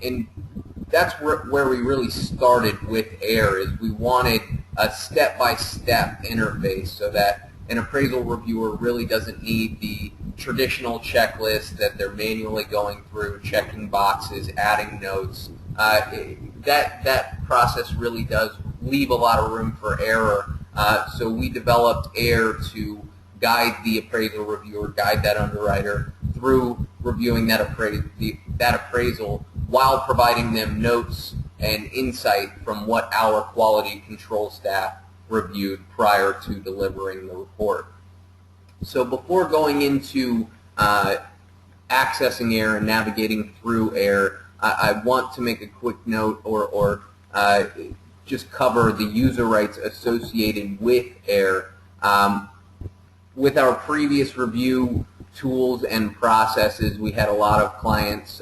and that's where we really started with AIR, is we wanted a step-by-step interface so that an appraisal reviewer really doesn't need the traditional checklist that they're manually going through, checking boxes, adding notes. That process really does leave a lot of room for error. So we developed AIR to guide the appraisal reviewer, guide that underwriter through reviewing that appraisal while providing them notes and insight from what our quality control staff reviewed prior to delivering the report. So before going into accessing AIR and navigating through AIR, I want to make a quick note or just cover the user rights associated with AIR. With our previous review tools and processes, we had a lot of clients,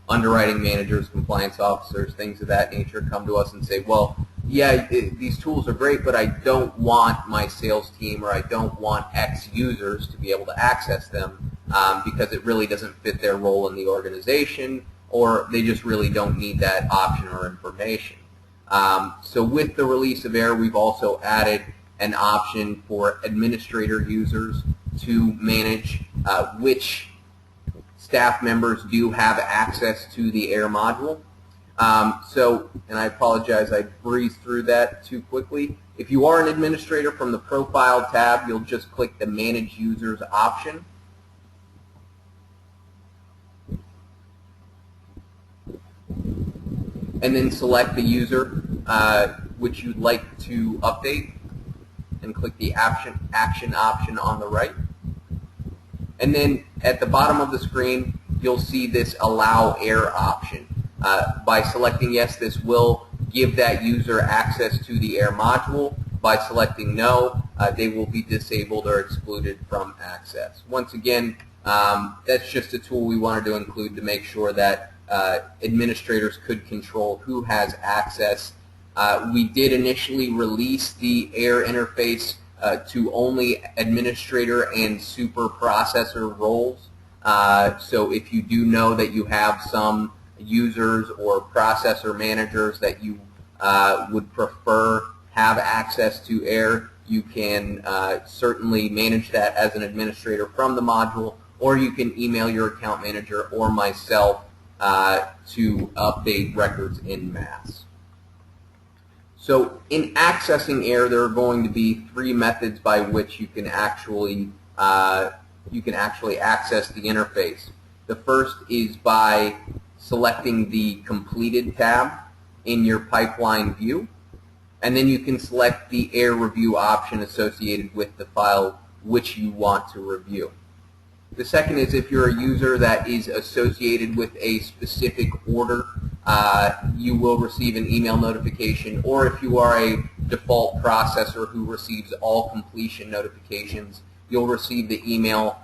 underwriting managers, compliance officers, things of that nature, come to us and say, well, yeah, these tools are great, but I don't want my sales team or I don't want X users to be able to access them because it really doesn't fit their role in the organization, or they just really don't need that option or information. So with the release of AIR, we've also added an option for administrator users to manage which staff members do have access to the AIR module. And I apologize, I breezed through that too quickly. If you are an administrator, from the Profile tab, you'll just click the Manage Users option. And then select the user which you'd like to update, and click the action option on the right. And then at the bottom of the screen, you'll see this Allow AIR option. By selecting yes, this will give that user access to the AIR module. By selecting no, they will be disabled or excluded from access. Once again, that's just a tool we wanted to include to make sure that administrators could control who has access. We did initially release the AIR interface to only administrator and super processor roles. So if you do know that you have some users or processor managers that you would prefer have access to AIR, you can certainly manage that as an administrator from the module, or you can email your account manager or myself to update records en masse. So in accessing AIR, there are going to be three methods by which you can actually access the interface. The first is by selecting the Completed tab in your pipeline view, and then you can select the AIR review option associated with the file which you want to review. The second is if you're a user that is associated with a specific order, you will receive an email notification, or if you are a default processor who receives all completion notifications, you'll receive the email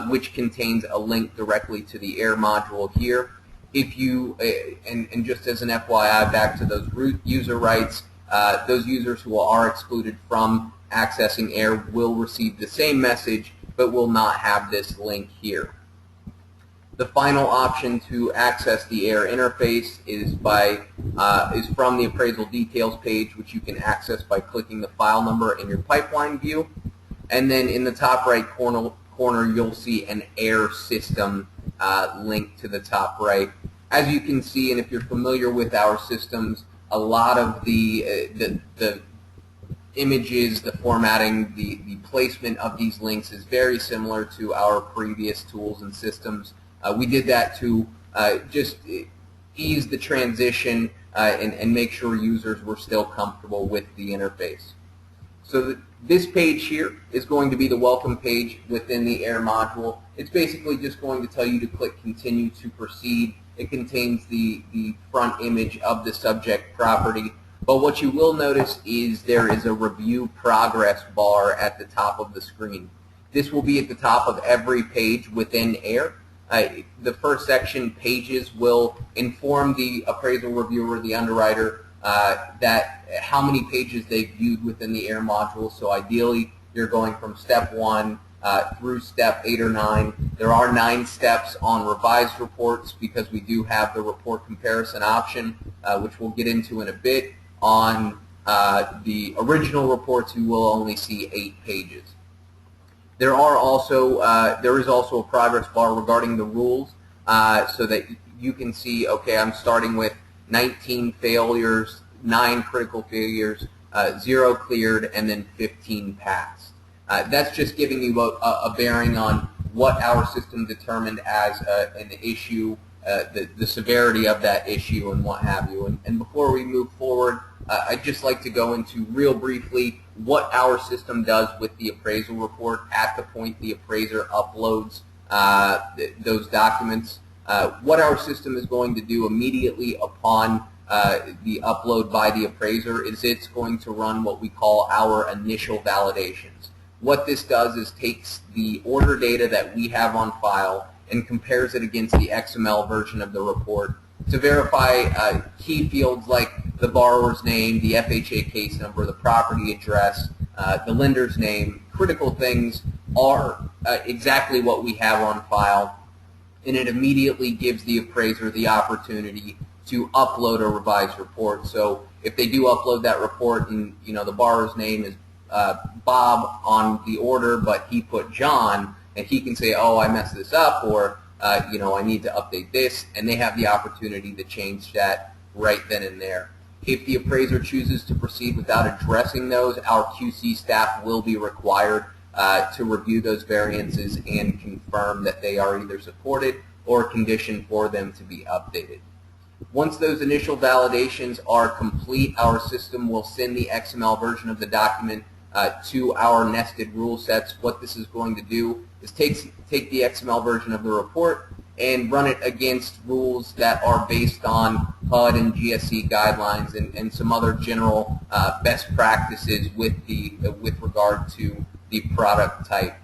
which contains a link directly to the AIR module here. If you, and just as an FYI, back to those root user rights, those users who are excluded from accessing AIR will receive the same message, but will not have this link here. The final option to access the AIR interface is from the appraisal details page, which you can access by clicking the file number in your pipeline view. And then in the top right corner you'll see an AIR system link to the top right. As you can see, and if you're familiar with our systems, a lot of the images, the formatting, the placement of these links is very similar to our previous tools and systems. We did that to just ease the transition and make sure users were still comfortable with the interface. So this page here is going to be the welcome page within the AIR module. It's basically just going to tell you to click Continue to Proceed. It contains the front image of the subject property. But what you will notice is there is a review progress bar at the top of the screen. This will be at the top of every page within AIR. The first section, Pages, will inform the appraisal reviewer, the underwriter, that how many pages they've viewed within the AIR module. So ideally, you're going from step 1 through step 8 or 9. There are 9 steps on revised reports because we do have the report comparison option, which we'll get into in a bit. On the original reports, you will only see 8 pages. There is also a progress bar regarding the rules, so that you can see, okay, I'm starting with 19 failures, 9 critical failures, 0 cleared, and then 15 passed. That's just giving you a bearing on what our system determined as an issue, the severity of that issue, and what have you. And before we move forward, I'd just like to go into real briefly what our system does with the appraisal report at the point the appraiser uploads those documents. What our system is going to do immediately upon the upload by the appraiser is it's going to run what we call our initial validations. What this does is takes the order data that we have on file and compares it against the XML version of the report to verify key fields like the borrower's name, the FHA case number, the property address, the lender's name. Critical things are exactly what we have on file, and it immediately gives the appraiser the opportunity to upload a revised report. So if they do upload that report and the borrower's name is Bob on the order, but he put John, and he can say, oh, I messed this up, or I need to update this, and they have the opportunity to change that right then and there. If the appraiser chooses to proceed without addressing those, our QC staff will be required to review those variances and confirm that they are either supported or conditioned for them to be updated. Once those initial validations are complete, our system will send the XML version of the document to our nested rule sets. What this is going to do is take the XML version of the report and run it against rules that are based on HUD and GSE guidelines and some other general best practices with regard to the product type.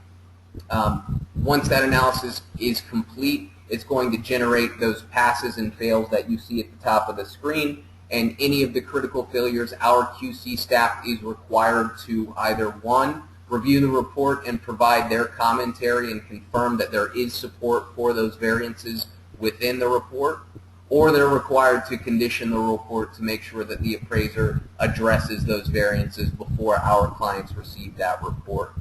Once that analysis is complete, it's going to generate those passes and fails that you see at the top of the screen, and any of the critical failures, our QC staff is required to either, 1, review the report and provide their commentary and confirm that there is support for those variances within the report, or they're required to condition the report to make sure that the appraiser addresses those variances before our clients receive that report.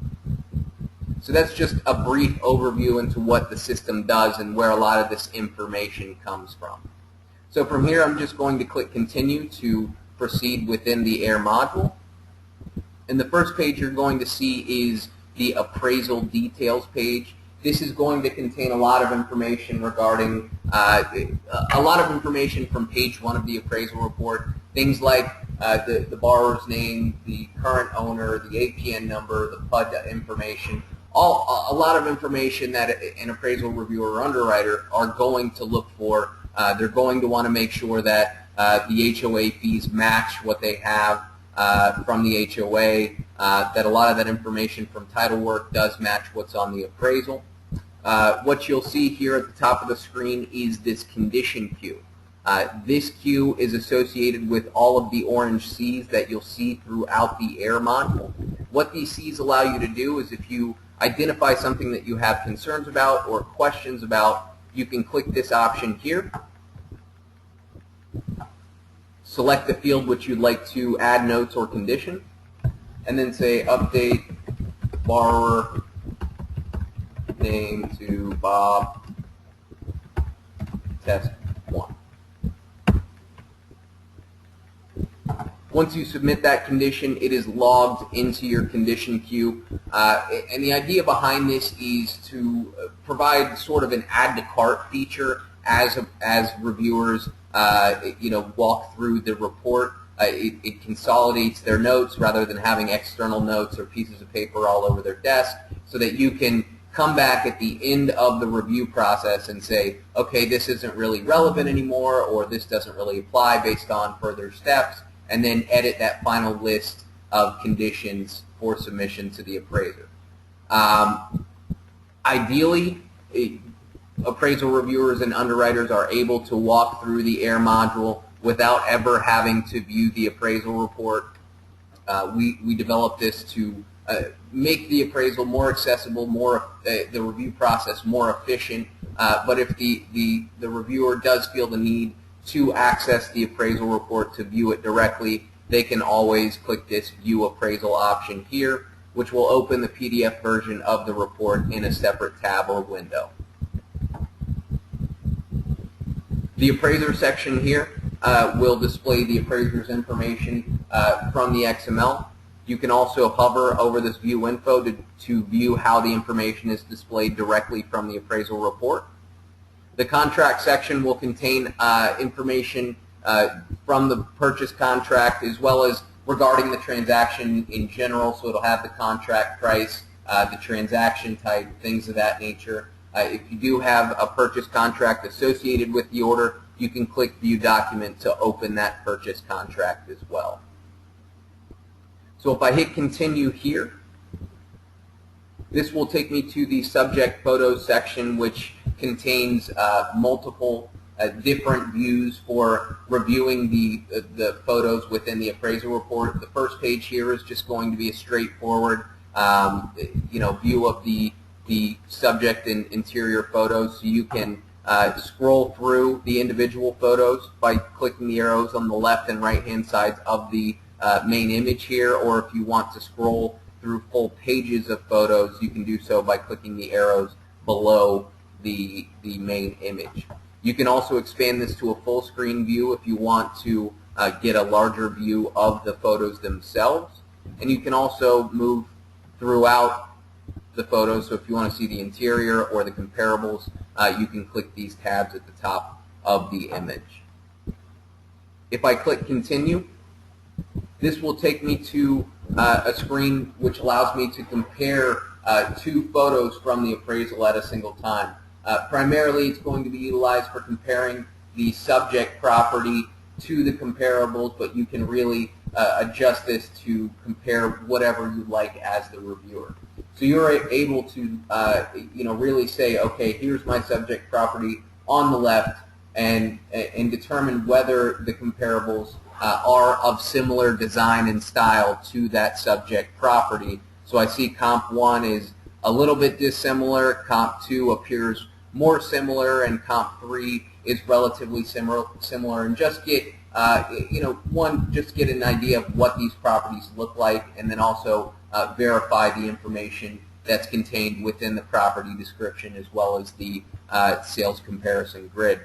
So that's just a brief overview into what the system does and where a lot of this information comes from. So from here, I'm just going to click Continue to proceed within the AIR module. And the first page you're going to see is the Appraisal Details page. This is going to contain a lot of information regarding, a lot of information from page 1 of the appraisal report. Things like the borrower's name, the current owner, the APN number, the PUD information. A lot of information that an appraisal reviewer or underwriter are going to look for. They're going to want to make sure that the HOA fees match what they have from the HOA, that a lot of that information from title work does match what's on the appraisal. What you'll see here at the top of the screen is this condition queue. This queue is associated with all of the orange C's that you'll see throughout the AIR module. What these C's allow you to do is if you identify something that you have concerns about or questions about, you can click this option here, select the field which you'd like to add notes or condition, and then say update borrower name to Bob test 1. Once you submit that condition, it is logged into your condition queue. And the idea behind this is to provide sort of an add to cart feature as reviewers walk through the report. It consolidates their notes rather than having external notes or pieces of paper all over their desk, so that you can come back at the end of the review process and say, okay, this isn't really relevant anymore, or this doesn't really apply based on further steps, and then edit that final list of conditions for submission to the appraiser. Ideally, appraisal reviewers and underwriters are able to walk through the AIR module without ever having to view the appraisal report. We developed this to make the appraisal more accessible, the review process more efficient. But if the reviewer does feel the need to access the appraisal report to view it directly, they can always click this View Appraisal option here, which will open the PDF version of the report in a separate tab or window. The appraiser section here will display the appraiser's information from the XML. You can also hover over this View Info to view how the information is displayed directly from the appraisal report. The contract section will contain information from the purchase contract as well as regarding the transaction in general, so it'll have the contract price, the transaction type, things of that nature. If you do have a purchase contract associated with the order, you can click View Document to open that purchase contract as well. So if I hit Continue here, this will take me to the Subject Photos section, which contains multiple different views for reviewing the photos within the appraisal report. The first page here is just going to be a straightforward view of the subject and interior photos, so you can scroll through the individual photos by clicking the arrows on the left and right hand sides of the main image here, or if you want to scroll through full pages of photos, you can do so by clicking the arrows below the main image. You can also expand this to a full screen view if you want to get a larger view of the photos themselves, and you can also move throughout the photos, so if you want to see the interior or the comparables, you can click these tabs at the top of the image. If I click Continue, this will take me to a screen which allows me to compare two photos from the appraisal at a single time. Primarily, it's going to be utilized for comparing the subject property to the comparables, but you can really adjust this to compare whatever you like as the reviewer. So you're able to really say, okay, here's my subject property on the left, and determine whether the comparables are of similar design and style to that subject property. So I see Comp 1 is a little bit dissimilar, Comp 2 appears more similar, and Comp 3 is relatively similar, and just get just get an idea of what these properties look like, and then also verify the information that's contained within the property description as well as the sales comparison grid.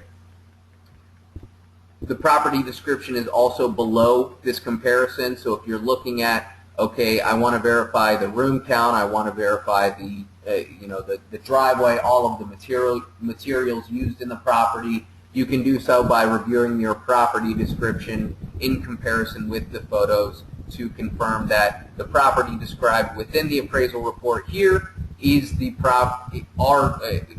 The property description is also below this comparison, so if you're looking at, okay, I want to verify the room count, I want to verify the the driveway, all of the materials used in the property, you can do so by reviewing your property description in comparison with the photos to confirm that the property described within the appraisal report here is the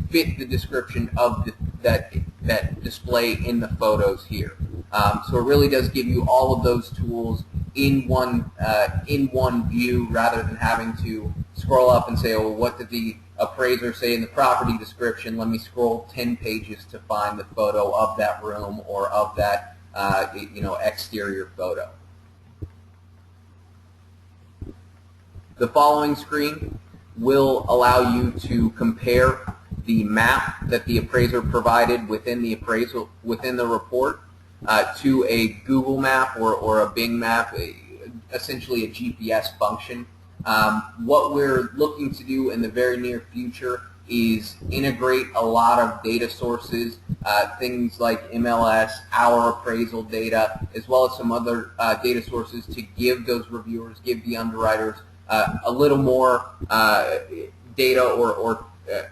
fit the description of that display in the photos here. So it really does give you all of those tools in one view, rather than having to scroll up and say, oh, what did the appraiser say in the property description? Let me scroll 10 pages to find the photo of that room or of that exterior photo. The following screen will allow you to compare the map that the appraiser provided within the report to a Google map or a Bing map, essentially a GPS function. What we're looking to do in the very near future is integrate a lot of data sources, things like MLS, our appraisal data, as well as some other data sources to give those reviewers, give the underwriters a little more data or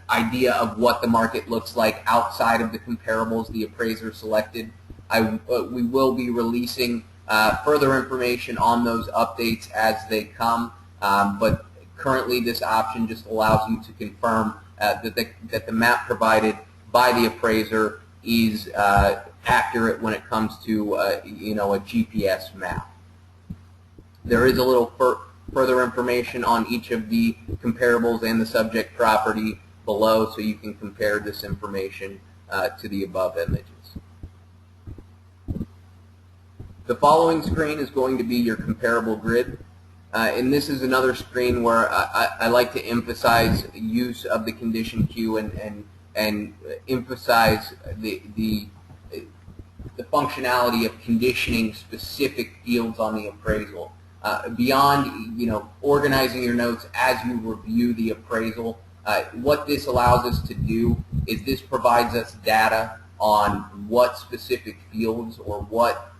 idea of what the market looks like outside of the comparables the appraiser selected. We will be releasing further information on those updates as they come, but currently this option just allows you to confirm that the map provided by the appraiser is accurate when it comes to a GPS map. There is a little further information on each of the comparables and the subject property below, so you can compare this information to the above images. The following screen is going to be your comparable grid. And this is another screen where I like to emphasize use of the condition queue and emphasize the functionality of conditioning specific fields on the appraisal. Beyond organizing your notes as you review the appraisal, what this allows us to do is this provides us data on what specific fields or what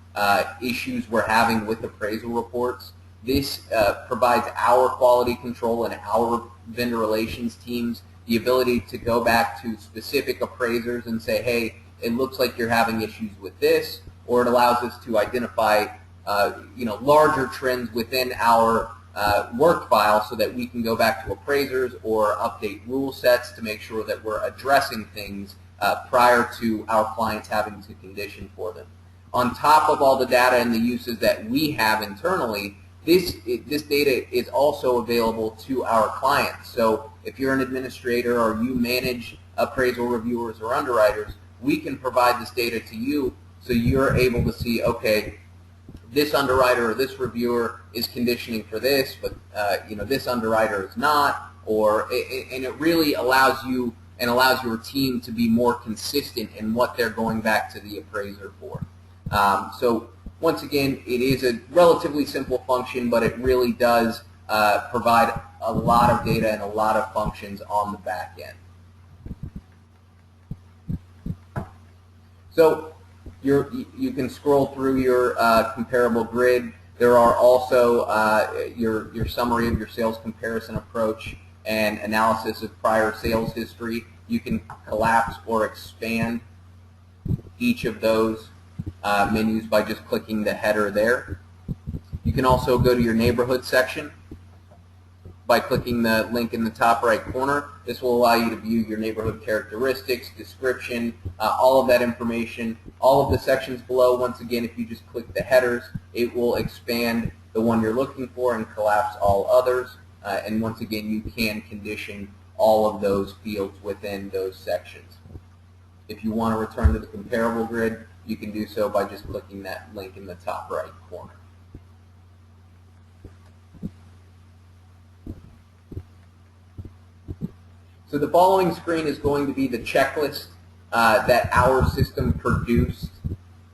issues we're having with appraisal reports. This provides our quality control and our vendor relations teams the ability to go back to specific appraisers and say, hey, it looks like you're having issues with this, or it allows us to identify larger trends within our work file so that we can go back to appraisers or update rule sets to make sure that we're addressing things prior to our clients having to condition for them. On top of all the data and the uses that we have internally, this data is also available to our clients. So if you're an administrator or you manage appraisal reviewers or underwriters, we can provide this data to you so you're able to see, okay, this underwriter or this reviewer is conditioning for this, but this underwriter is not, and it really allows you and allows your team to be more consistent in what they're going back to the appraiser for. So once again, it is a relatively simple function, but it really does provide a lot of data and a lot of functions on the back end. So you can scroll through your comparable grid. There are also your summary of your sales comparison approach and analysis of prior sales history. You can collapse or expand each of those menus by just clicking the header there. You can also go to your neighborhood section by clicking the link in the top right corner. This will allow you to view your neighborhood characteristics, description, all of that information. All of the sections below, once again, if you just click the headers, it will expand the one you're looking for and collapse all others. And once again, you can condition all of those fields within those sections. If you want to return to the comparable grid, you can do so by just clicking that link in the top right corner. So the following screen is going to be the checklist that our system produced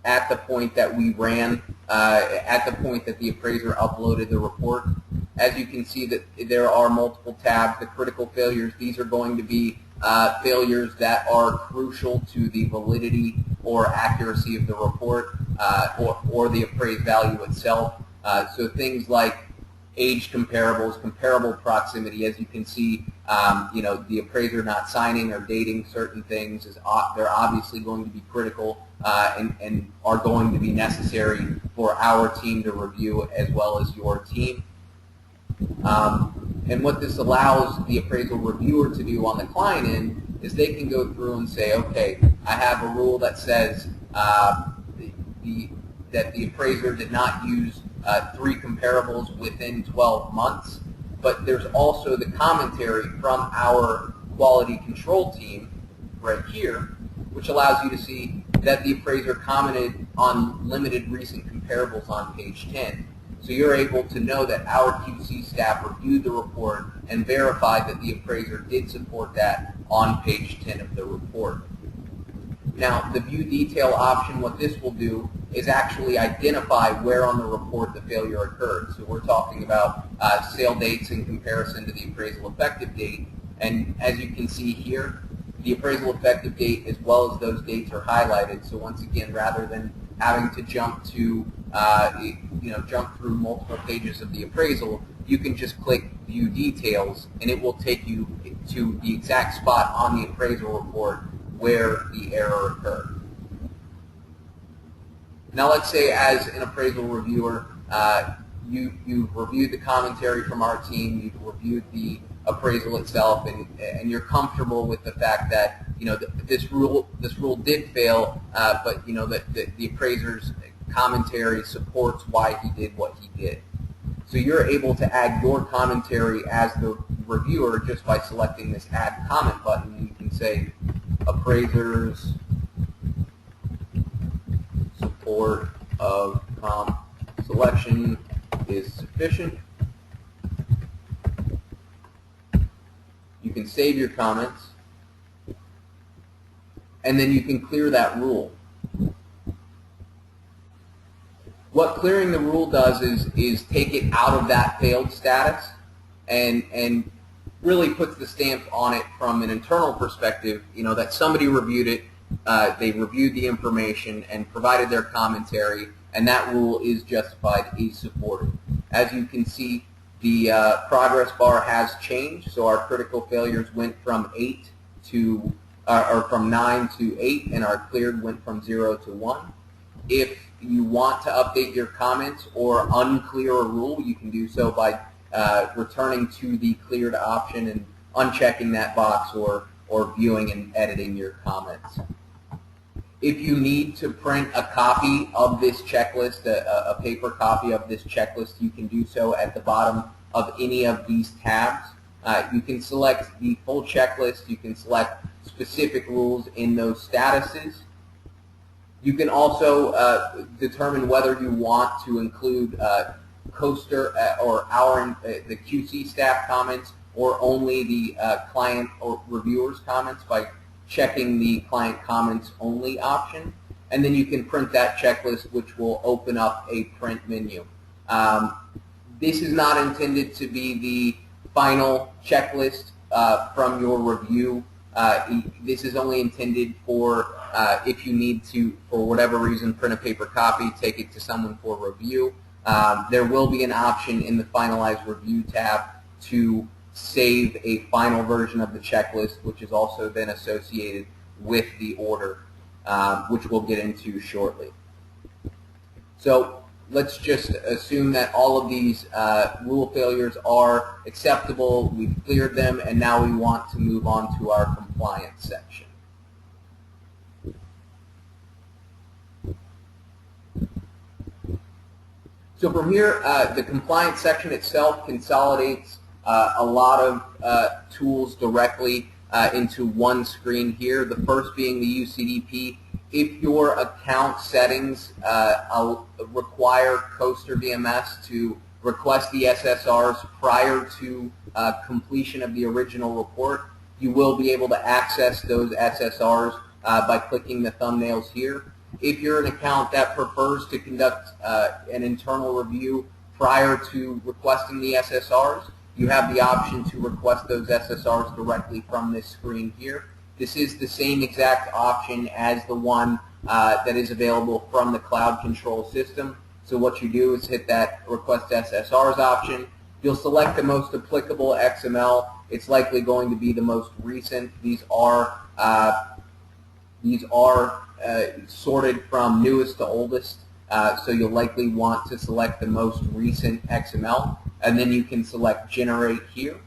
at the point that we ran, at the point that the appraiser uploaded the report. As you can see, that there are multiple tabs. The critical failures, these are going to be failures that are crucial to the validity or accuracy of the report or the appraised value itself. So things like age comparables, comparable proximity. As you can see, the appraiser not signing or dating certain things they're obviously going to be critical and are going to be necessary for our team to review as well as your team. And what this allows the appraisal reviewer to do on the client end is they can go through and say, okay, I have a rule that says that the appraiser did not use 3 comparables within 12 months, but there's also the commentary from our quality control team right here, which allows you to see that the appraiser commented on limited recent comparables on page 10. So you're able to know that our QC staff reviewed the report and verified that the appraiser did support that on page 10 of the report. Now, the view detail option, what this will do is actually identify where on the report the failure occurred. So we're talking about sale dates in comparison to the appraisal effective date. And as you can see here, the appraisal effective date as well as those dates are highlighted. So once again, rather than having to jump to jump through multiple pages of the appraisal, you can just click View Details, and it will take you to the exact spot on the appraisal report where the error occurred. Now, let's say as an appraisal reviewer, you've reviewed the commentary from our team, you've reviewed the appraisal itself, and you're comfortable with the fact that this rule did fail, but the appraiser's commentary supports why he did what he did. So you're able to add your commentary as the reviewer just by selecting this Add Comment button. You can say appraisers support of comp selection is sufficient, You can save your comments, and then you can clear that rule. What clearing the rule does is take it out of that failed status and really puts the stamp on it from an internal perspective, that somebody reviewed it, they reviewed the information and provided their commentary, and that rule is justified, is supported. As you can see, the progress bar has changed, so our critical failures went from 8 to, or from 9 to 8, and our cleared went from 0 to 1. If you want to update your comments or unclear a rule, you can do so by returning to the cleared option and unchecking that box, or viewing and editing your comments. If you need to print a copy of this checklist, a paper copy of this checklist, you can do so at the bottom of any of these tabs. You can select the full checklist. You can select specific rules in those statuses. You can also determine whether you want to include Coester or the QC staff comments, or only the client or reviewers comments by checking the client comments only option. And then you can print that checklist, which will open up a print menu. This is not intended to be the final checklist from your review. This is only intended for if you need to, for whatever reason, print a paper copy, take it to someone for review. There will be an option in the Finalize Review tab to save a final version of the checklist, which is also then associated with the order, which we'll get into shortly. So let's just assume that all of these rule failures are acceptable. We've cleared them, and now we want to move on to our compliance section. So from here, the compliance section itself consolidates a lot of tools directly into one screen here. The first being the UCDP. If your account settings require CoesterVMS to request the SSRs prior to completion of the original report, you will be able to access those SSRs by clicking the thumbnails here. If you're an account that prefers to conduct an internal review prior to requesting the SSRs, you have the option to request those SSRs directly from this screen here. This is the same exact option as the one that is available from the cloud control system. So what you do is hit that Request SSRs option. You'll select the most applicable XML. It's likely going to be the most recent. These are sorted from newest to oldest, so you'll likely want to select the most recent XML, and then you can select Generate here.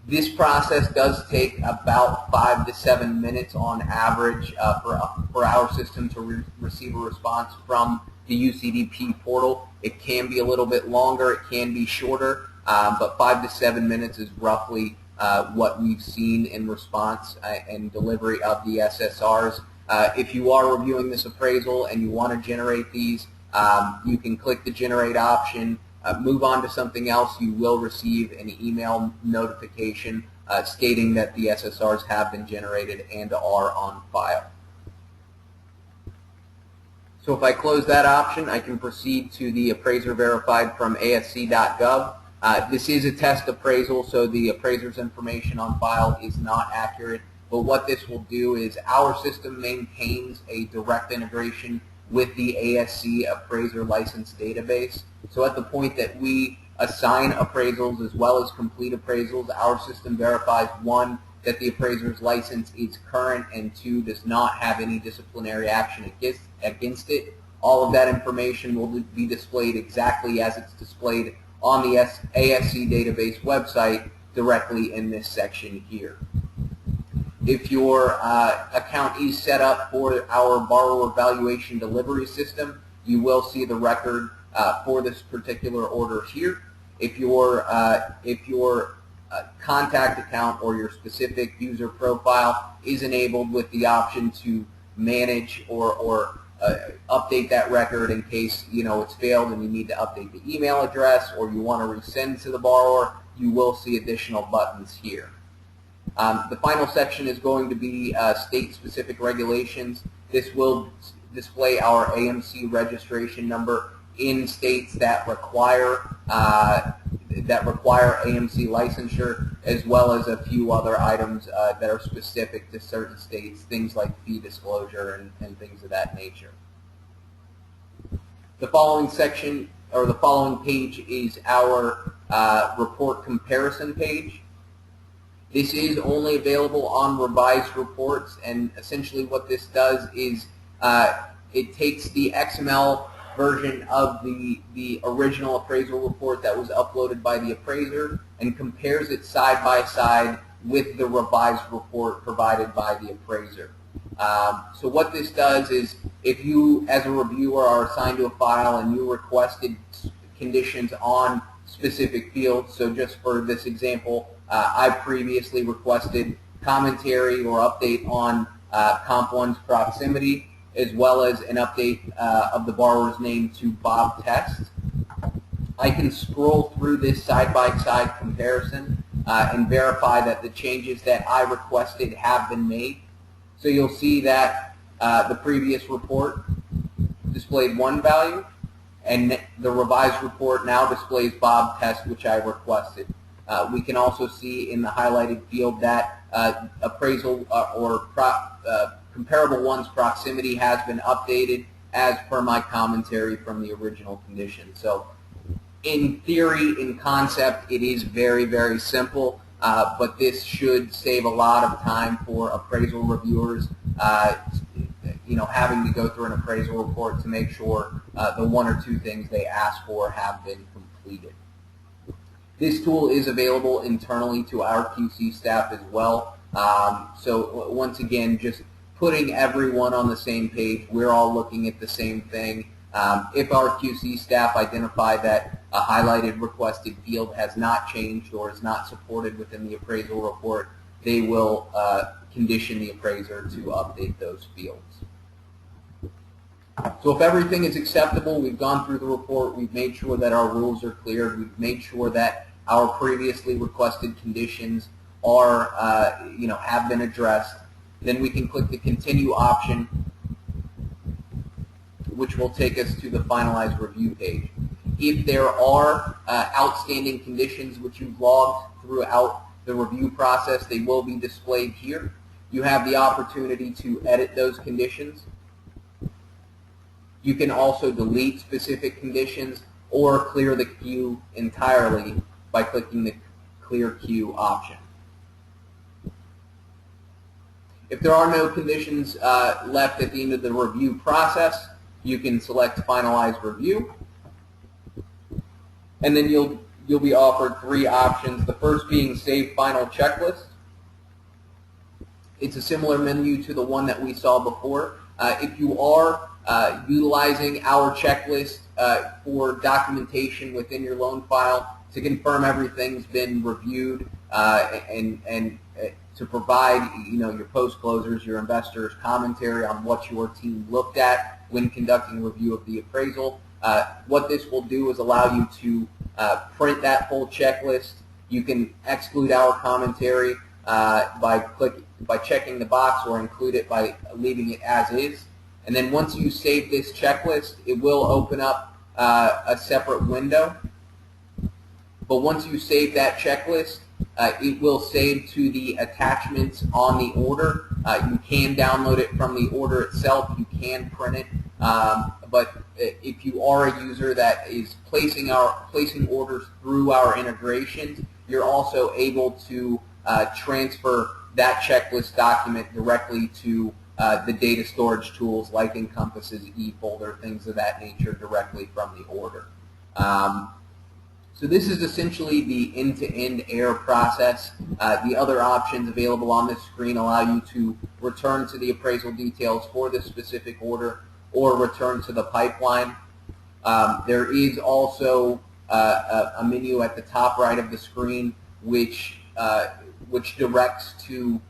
This process does take about 5 to 7 minutes on average for our system to receive a response from the UCDP portal. It can be a little bit longer, it can be shorter, but 5 to 7 minutes is roughly what we've seen in response and delivery of the SSRs. If you are reviewing this appraisal and you want to generate these, you can click the Generate option, move on to something else. You will receive an email notification stating that the SSRs have been generated and are on file. So if I close that option, I can proceed to the appraiser verified from ASC.gov. This is a test appraisal, so the appraiser's information on file is not accurate. But what this will do is our system maintains a direct integration with the ASC appraiser license database. So at the point that we assign appraisals as well as complete appraisals, our system verifies, 1, that the appraiser's license is current, and 2, does not have any disciplinary action against it. All of that information will be displayed exactly as it's displayed on the ASC database website directly in this section here. If your account is set up for our borrower valuation delivery system, you will see the record for this particular order here. If your contact account or your specific user profile is enabled with the option to manage or update that record in case it's failed and you need to update the email address, or you want to resend to the borrower, you will see additional buttons here. The final section is going to be state-specific regulations. This will display our AMC registration number in states that require AMC licensure, as well as a few other items that are specific to certain states, things like fee disclosure and things of that nature. The following section, or the following page, is our report comparison page. This is only available on revised reports, and essentially what this does is it takes the XML version of the original appraisal report that was uploaded by the appraiser and compares it side by side with the revised report provided by the appraiser. So what this does is, if you as a reviewer are assigned to a file and you requested conditions on specific fields, so just for this example, I previously requested commentary or update on Comp 1's proximity, as well as an update of the borrower's name to Bob Test. I can scroll through this side-by-side comparison and verify that the changes that I requested have been made. So you'll see that the previous report displayed one value, and the revised report now displays Bob Test, which I requested. We can also see in the highlighted field that appraisal comparable one's proximity has been updated as per my commentary from the original condition. So in theory, in concept, it is very, very simple, but this should save a lot of time for appraisal reviewers, having to go through an appraisal report to make sure the one or two things they ask for have been completed. This tool is available internally to our QC staff as well. So once again, just putting everyone on the same page, we're all looking at the same thing. If our QC staff identify that a highlighted requested field has not changed or is not supported within the appraisal report, they will condition the appraiser to update those fields. So if everything is acceptable, we've gone through the report, we've made sure that our rules are cleared, we've made sure that our previously requested conditions are, have been addressed, then we can click the Continue option, which will take us to the Finalized Review page. If there are outstanding conditions which you've logged throughout the review process, they will be displayed here. You have the opportunity to edit those conditions. You can also delete specific conditions or clear the queue entirely by clicking the Clear Queue option. If there are no conditions left at the end of the review process, you can select Finalize Review, and then you'll be offered three options. The first being Save Final Checklist. It's a similar menu to the one that we saw before. If you are utilizing our checklist for documentation within your loan file to confirm everything's been reviewed and to provide your post-closers, your investors, commentary on what your team looked at when conducting review of the appraisal, what this will do is allow you to print that full checklist. You can exclude our commentary by checking the box, or include it by leaving it as is. And then once you save this checklist, it will open up a separate window. But once you save that checklist, it will save to the attachments on the order. You can download it from the order itself. You can print it. But if you are a user that is placing orders through our integrations, you're also able to transfer that checklist document directly to the data storage tools like Encompass's eFolder, things of that nature, directly from the order. So this is essentially the end-to-end error process. The other options available on this screen allow you to return to the appraisal details for this specific order or return to the pipeline. There is also a menu at the top right of the screen which directs to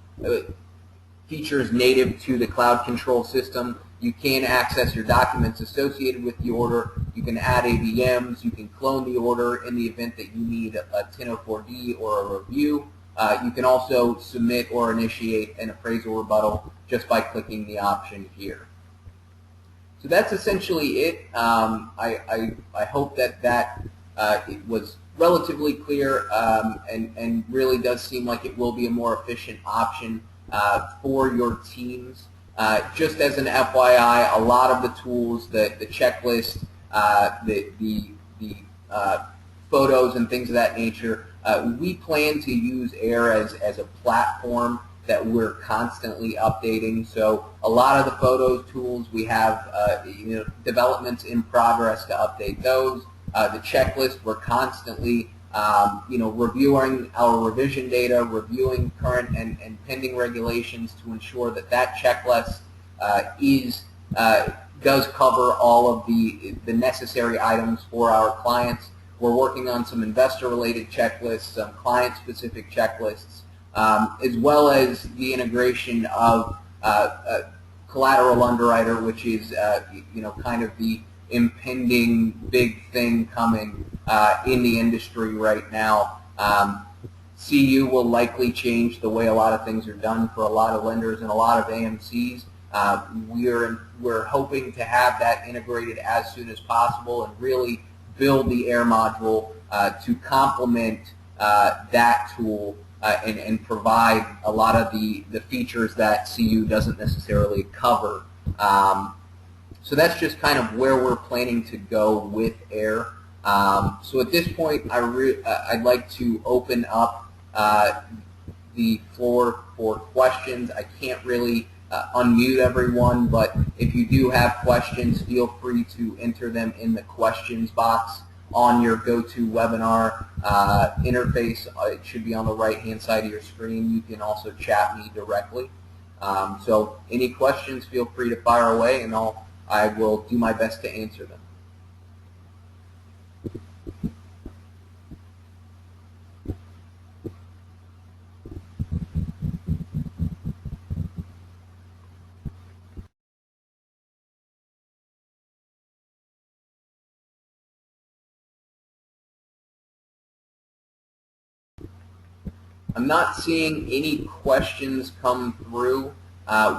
features native to the cloud control system. You can access your documents associated with the order. You can add AVMs. You can clone the order in the event that you need a 1004D or a review. You can also submit or initiate an appraisal rebuttal just by clicking the option here. So that's essentially it. I hope that it was relatively clear and really does seem like it will be a more efficient option for your teams. Just as an FYI, a lot of the tools, the checklist, the photos and things of that nature, we plan to use AIR as a platform that we're constantly updating. So a lot of the photos tools, we have developments in progress to update those. The checklist, we're constantly reviewing our revision data, reviewing current and pending regulations to ensure that checklist does cover all of the necessary items for our clients. We're working on some investor-related checklists, some client-specific checklists, as well as the integration of collateral underwriter, which is kind of the impending big thing coming in the industry right now. CU will likely change the way a lot of things are done for a lot of lenders and a lot of AMCs. We're hoping to have that integrated as soon as possible and really build the AIR module to complement that tool and provide a lot of the features that CU doesn't necessarily cover. So that's just kind of where we're planning to go with AIR. So at this point, I'd like to open up the floor for questions. I can't really unmute everyone, but if you do have questions, feel free to enter them in the questions box on your GoToWebinar interface. It should be on the right-hand side of your screen. You can also chat me directly. So any questions, feel free to fire away, and I will do my best to answer them. I'm not seeing any questions come through.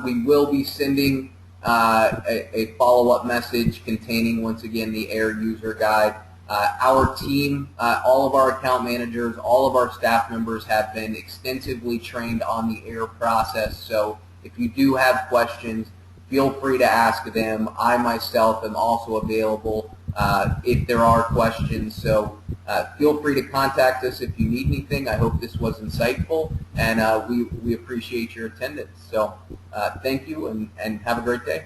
We will be sending a follow-up message containing, once again, the AIR user guide. Our team, all of our account managers, all of our staff members have been extensively trained on the AIR process. So if you do have questions, feel free to ask them. I myself am also available if there are questions. So feel free to contact us if you need anything. I hope this was insightful, and we appreciate your attendance. So thank you, and have a great day.